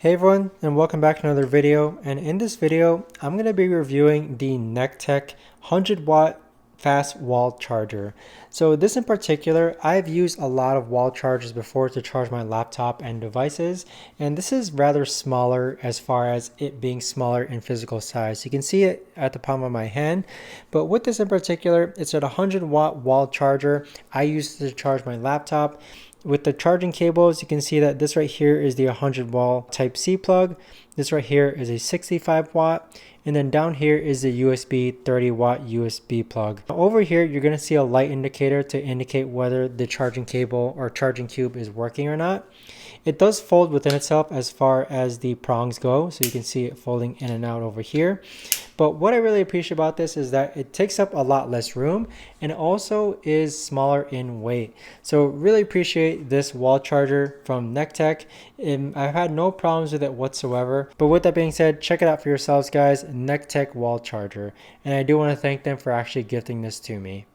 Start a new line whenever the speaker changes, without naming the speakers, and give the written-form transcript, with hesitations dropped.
Hey everyone, and welcome back to another video. And in this video, I'm going to be reviewing the Nekteck 100W fast wall charger. So this in particular, I've used a lot of wall chargers before to charge my laptop and devices, and this is rather smaller as far as it being smaller in physical size. You can see it at the palm of my hand, but with this in particular, it's a 100W wall charger. I use it to charge my laptop. With the charging cables, you can see that this right here is the 100 watt type C plug. This right here is a 65 watt. And then down here is the USB 30 watt USB plug. Over here, you're going to see a light indicator to indicate whether the charging cable or charging cube is working or not. It does fold within itself as far as the prongs go, so you can see it folding in and out over here. But what I really appreciate about this is that it takes up a lot less room and it also is smaller in weight. So really appreciate this wall charger from Nekteck. I've had no problems with it whatsoever. But with that being said, check it out for yourselves, guys. Nekteck wall charger. And I do want to thank them for actually gifting this to me.